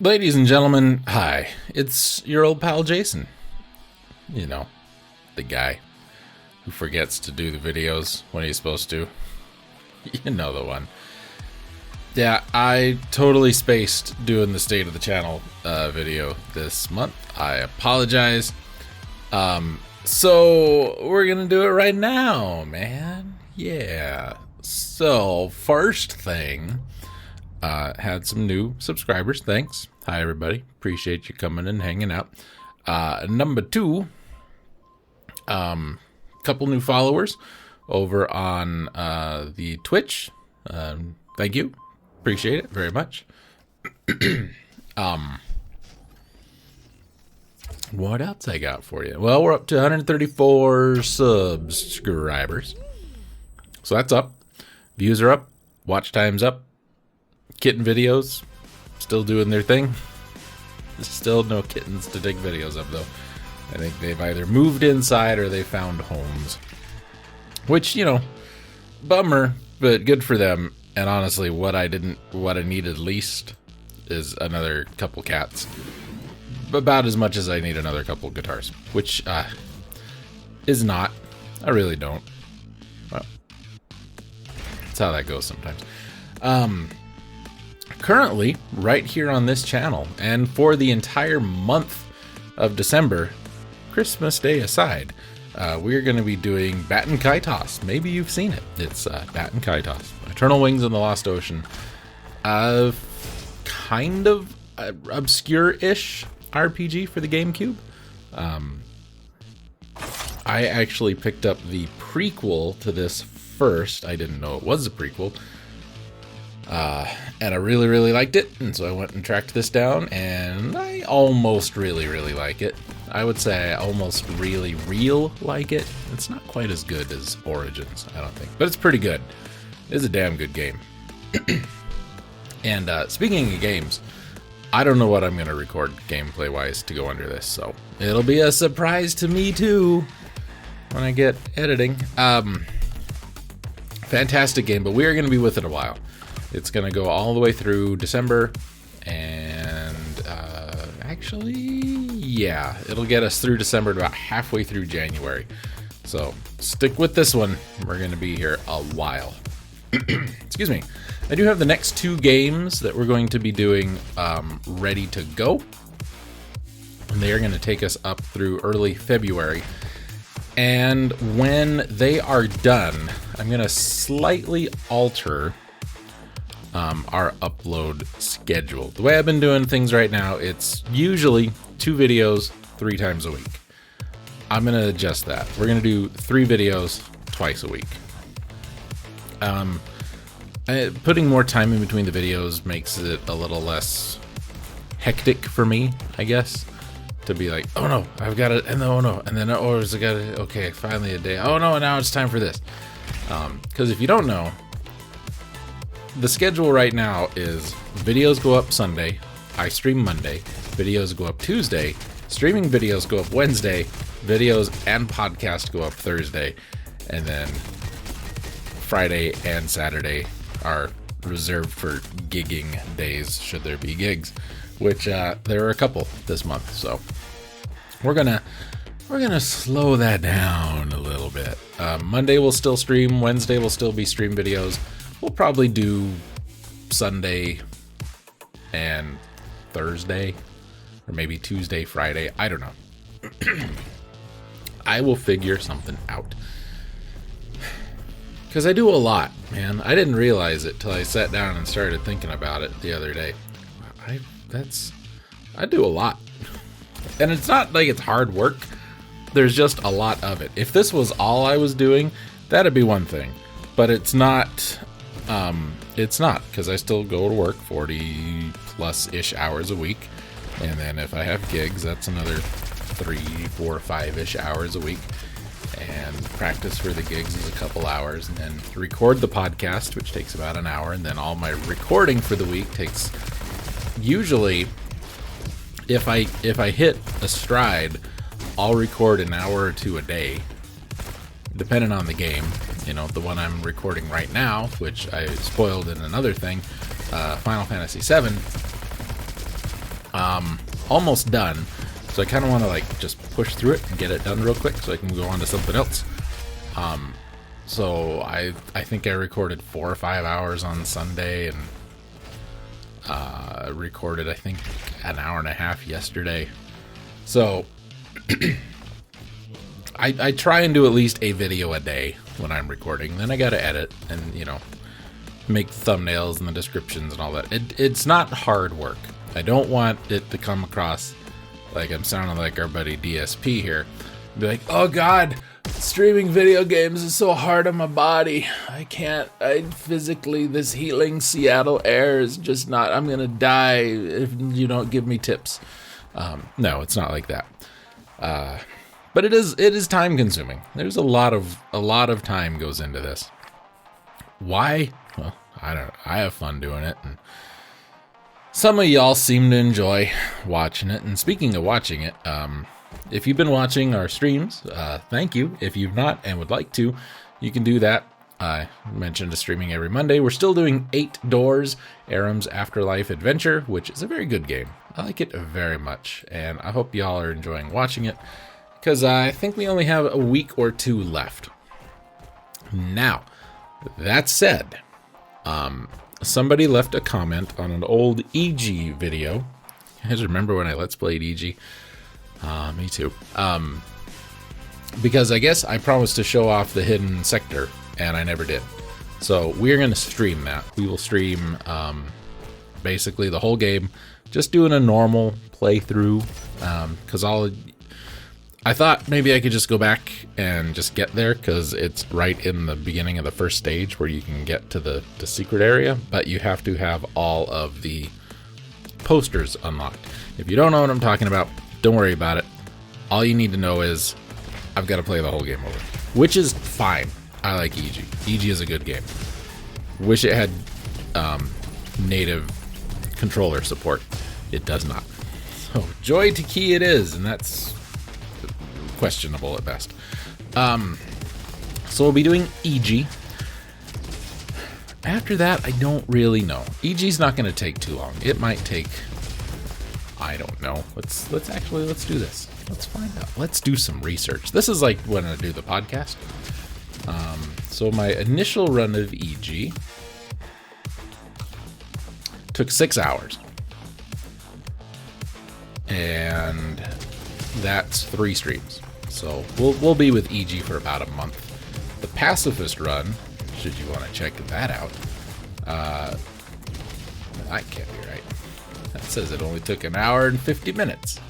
Ladies and gentlemen, hi. It's your old pal Jason. You know, the guy who forgets to do the videos when he's supposed to. You know the one. Yeah, I totally spaced doing the state of the channel video this month. I apologize. So we're gonna do it right now, man. Yeah. So first thing, had some new subscribers. Thanks. Hi everybody. Appreciate you coming and hanging out. Number two, couple new followers over on the Twitch. Thank you. Appreciate it very much. What else I got for you? Well, we're up to 134 subscribers. So that's up. Views are up. Watch time's up. Kitten videos still doing their thing. There's still no kittens to dig videos of, though. I think they've either moved inside or they found homes. Which, you know, bummer, but good for them. And honestly, what I needed least is another couple cats. About as much as I need another couple guitars, which is not. I really don't. Well, that's how that goes sometimes. Currently, right here on this channel, and for the entire month of December, Christmas Day aside, we're going to be doing Bat and Kaitos. Maybe you've seen it. It's Bat and Kaitos. Eternal Wings in the Lost Ocean. Kind of obscure-ish RPG for the GameCube. I actually picked up the prequel to this first. I didn't know it was a prequel. And I really, really liked it. And so I went and tracked this down, and I almost really, really like it. I would say I almost really, like it. It's not quite as good as Origins, I don't think. But it's pretty good. It's a damn good game. And speaking of games, I don't know what I'm going to record gameplay-wise to go under this. So it'll be a surprise to me, too, when I get editing. Fantastic game, but we are going to be with it a while. It's going to go all the way through December, and actually, yeah, it'll get us through December to about halfway through January. So stick with this one. We're going to be here a while. Excuse me. I do have the next two games that we're going to be doing ready to go. And they are going to take us up through early February. And when they are done, I'm going to slightly alter our upload schedule. The way I've been doing things right now, it's usually 2 videos 3 times a week. I'm going to adjust that. We're going to do 3 videos twice a week. Putting more time in between the videos makes it a little less hectic for me, I guess. To be like, oh no, I've got it, and oh no, and then oh, I got it. Okay, finally a day. Oh no, and now it's time for this. Because if you don't know, the schedule right now is videos go up Sunday, I stream Monday, videos go up Tuesday, streaming videos go up Wednesday, videos and podcast go up Thursday, and then Friday and Saturday are reserved for gigging days, should there be gigs, which there are a couple this month. So we're gonna slow that down a little bit. Monday we'll still stream, Wednesday will still be stream videos. We'll probably do Sunday and Thursday, or maybe Tuesday, Friday. I don't know. I will figure something out. Because I do a lot, man. I didn't realize it till I sat down and started thinking about it the other day. I do a lot. And it's not like it's hard work. There's just a lot of it. If this was all I was doing, that'd be one thing. But it's not. It's not, because I still go to work 40 plus-ish hours a week. And then if I have gigs, that's another 3, 4, 5-ish hours a week. And practice for the gigs is a couple hours, and then record the podcast, which takes about an hour, and then all my recording for the week takes, usually, if I hit a stride, I'll record an hour or 2 a day, depending on the game. You know, the one I'm recording right now, which I spoiled in another thing, Final Fantasy VII, almost done. So I kind of want to like just push through it and get it done real quick so I can go on to something else. So I think I recorded 4 or 5 hours on Sunday and recorded I think an hour and a half yesterday. So I try and do at least a video a day when I'm recording. Then I gotta edit and, you know, make thumbnails and the descriptions and all that. It's not hard work. I don't want it to come across like I'm sounding like our buddy DSP here. Be like, oh God, streaming video games is so hard on my body. I physically, this healing Seattle air is just not, I'm gonna die if you don't give me tips. No, it's not like that. But it is time consuming. There's a lot of time goes into this. Why? Well, I don't know. I have fun doing it, and some of y'all seem to enjoy watching it. And speaking of watching it, if you've been watching our streams, thank you. If you've not and would like to, you can do that. I mentioned streaming every Monday. We're still doing 8 Doors, Aram's Afterlife Adventure, which is a very good game. I like it very much, and I hope y'all are enjoying watching it, because I think we only have a week or 2 left. Now, that said, somebody left a comment on an old EG video. You guys remember when I Let's Played EG? Me too. Because I guess I promised to show off the hidden sector, and I never did. So we're going to stream that. We will stream basically the whole game, just doing a normal playthrough, because I thought maybe I could just go back and just get there, because it's right in the beginning of the first stage where you can get to the secret area, but you have to have all of the posters unlocked. If you don't know what I'm talking about, don't worry about it. All you need to know is I've got to play the whole game over, which is fine. I like EG. EG is a good game. Wish it had native controller support. It does not. So joy to key it is, and that's questionable at best. So we'll be doing EG. After that, I don't really know. EG's not going to take too long. It might take, I don't know. Let's do this. Let's find out. Let's do some research. This is like when I do the podcast. So my initial run of EG took 6 hours. And that's 3 streams. So we'll be with EG for about a month. The pacifist run, should you want to check that out, that can't be right. That says it only took 1 hour and 50 minutes.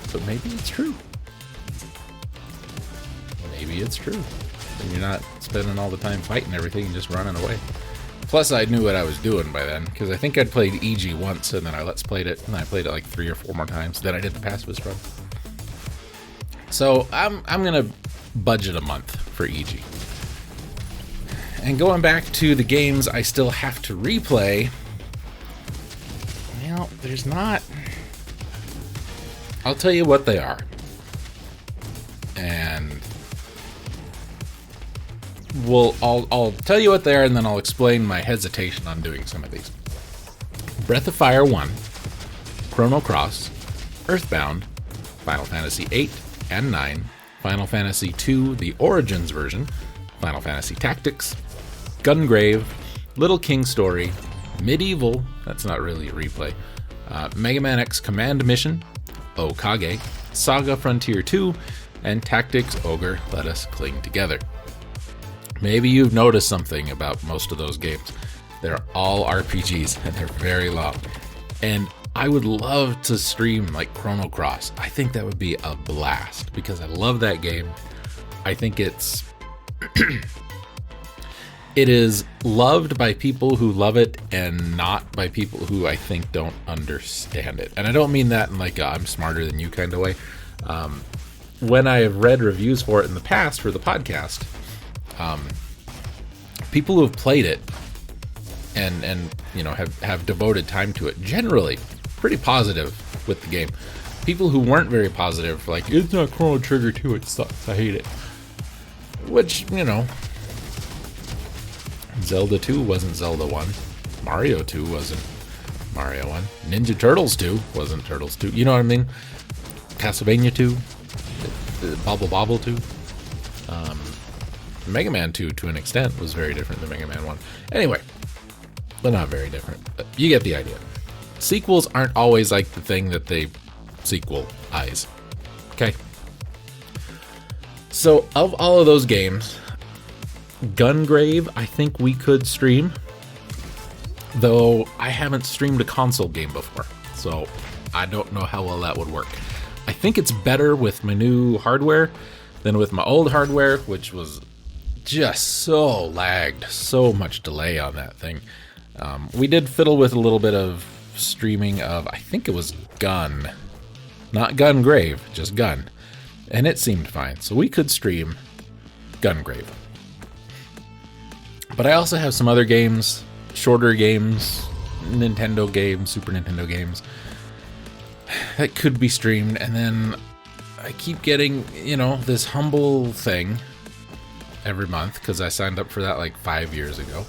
So maybe it's true. Maybe it's true. And you're not spending all the time fighting everything and just running away. Plus, I knew what I was doing by then, because I think I'd played EG once, and then I Let's Played it, and I played it like 3 or 4 more times. Then I did the pacifist run. So I'm gonna budget a month for EG. And going back to the games I still have to replay, well, there's not. I'll tell you what they are. And I'll tell you what they are, and then I'll explain my hesitation on doing some of these. Breath of Fire 1, Chrono Cross, Earthbound, Final Fantasy 8 and 9, Final Fantasy 2, the Origins version, Final Fantasy Tactics, Gungrave, Little King Story, Medieval, that's not really a replay, Mega Man X Command Mission, Okage, Saga Frontier 2, and Tactics Ogre Let Us Cling Together. Maybe you've noticed something about most of those games. They're all RPGs, and they're very long. And I would love to stream like Chrono Cross. I think that would be a blast, because I love that game. I think it's it is loved by people who love it and not by people who I think don't understand it. And I don't mean that in like a I'm smarter than you kind of way. When I have read reviews for it in the past for the podcast, people who have played it and you know have devoted time to it, generally pretty positive with the game. People who weren't very positive, like, it's not Chrono Trigger 2, it sucks, I hate it. Which, you know, Zelda 2 wasn't Zelda 1. Mario 2 wasn't Mario 1. Ninja Turtles 2 wasn't Turtles 2. You know what I mean? Castlevania 2. Bobble Bobble 2. Mega Man 2, to an extent, was very different than Mega Man 1. Anyway, but not very different. But you get the idea. Sequels aren't always like the thing that they sequel-ize. Okay? So, of all of those games, Gungrave, I think we could stream. Though, I haven't streamed a console game before. So, I don't know how well that would work. I think it's better with my new hardware than with my old hardware, which was just so lagged. So much delay on that thing. We did fiddle with a little bit of streaming of, I think it was Gun. Not Gungrave, just Gun. And it seemed fine. So we could stream Gungrave. But I also have some other games, shorter games, Nintendo games, Super Nintendo games, that could be streamed. And then I keep getting, this humble thing every month because I signed up for that like 5 years ago.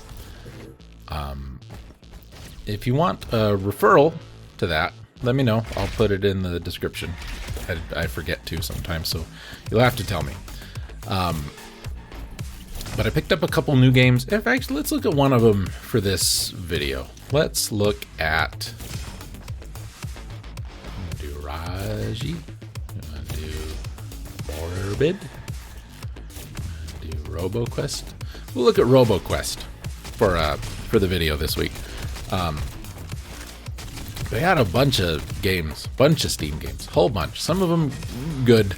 If you want a referral to that, let me know. I'll put it in the description. I forget to sometimes, so you'll have to tell me. But I picked up a couple new games. In fact, let's look at one of them for this video. Let's look at Raji. Do Morbid. Do RoboQuest. We'll look at RoboQuest for the video this week. They had a bunch of games, bunch of Steam games, whole bunch. Some of them good.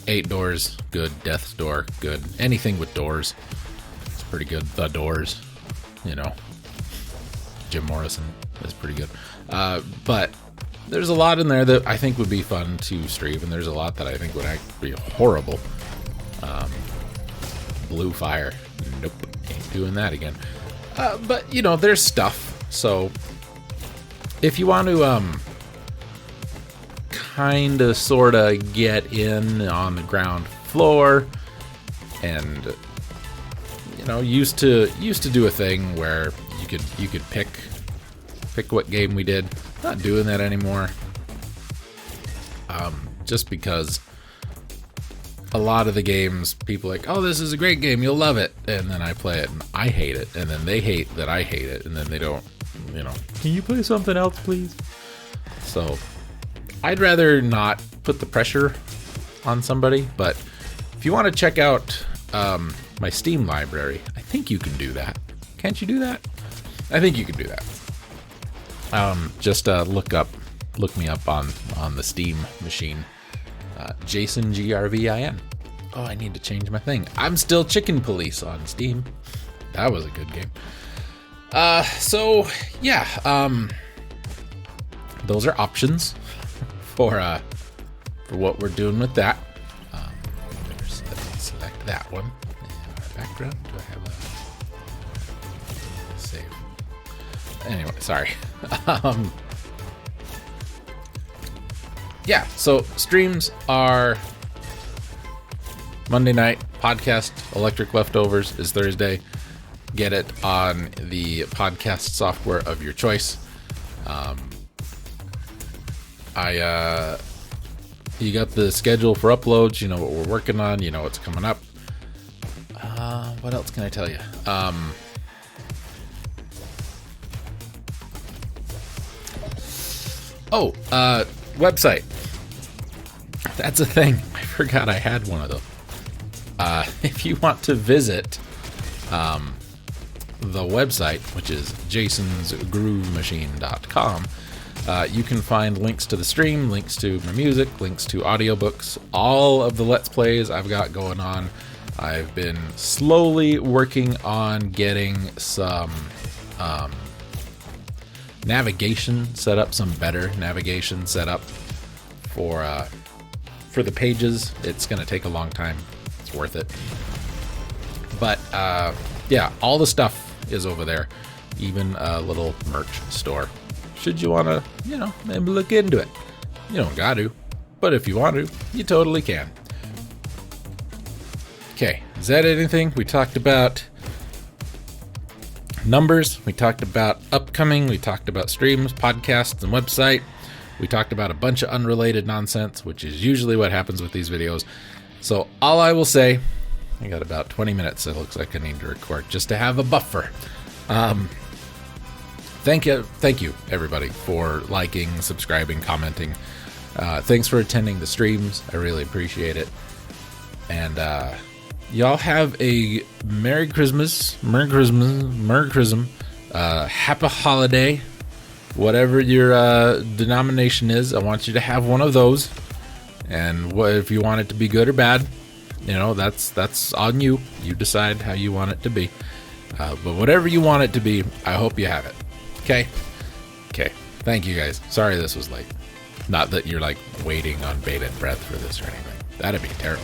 8 Doors, good. Death's Door, good. Anything with doors, it's pretty good. The Doors, Jim Morrison is pretty good. But there's a lot in there that I think would be fun to stream, and there's a lot that I think would actually be horrible. Blue Fire, nope, ain't doing that again. But there's stuff. So if you want to kind of sort of get in on the ground floor, and used to do a thing where you could pick what game we did. Not doing that anymore. Just because a lot of the games, people are like, oh, this is a great game, you'll love it, and then I play it and I hate it, and then they hate that I hate it, and then they don't, can you play something else, please? So I'd rather not put the pressure on somebody. But if you want to check out my Steam library, I think you can do that. Can't you do that? I think you can do that. Just look me up on the Steam machine. Jason, GRVIN. Oh, I need to change my thing. I'm still Chicken Police on Steam. That was a good game. So yeah, those are options for what we're doing with that. Let me select that one. Background. Do I have a save? Anyway, sorry. Yeah, so streams are Monday night. Podcast Electric Leftovers is Thursday. Get it on the podcast software of your choice. You got the schedule for uploads. You know what we're working on. You know what's coming up. What else can I tell you? Website. That's a thing. I forgot I had one of those. If you want to visit the website, which is jasonsgroovemachine.com, you can find links to the stream, links to my music, links to audiobooks, all of the Let's Plays I've got going on. I've been slowly working on getting some navigation set up, some better navigation set up for the pages. It's going to take a long time. It's worth it. But yeah, all the stuff is over there, even a little merch store. Should you want to, maybe look into it. You don't got to, but if you want to, you totally can. Okay, is that anything? We talked about numbers. We talked about upcoming. We talked about streams, podcasts, and website. We talked about a bunch of unrelated nonsense, which is usually what happens with these videos. So all I will say, I got about 20 minutes it looks like I need to record just to have a buffer. Thank you everybody for liking, subscribing, commenting. Thanks for attending the streams. I really appreciate it. And y'all have a Merry Christmas, Happy Holiday, whatever your denomination is. I want you to have one of those. And if you want it to be good or bad, you know, that's on you. You decide how you want it to be. But whatever you want it to be, I hope you have it. Okay? Okay. Thank you guys. Sorry this was late. Not that you're like waiting on bated breath for this or anything. That'd be terrible.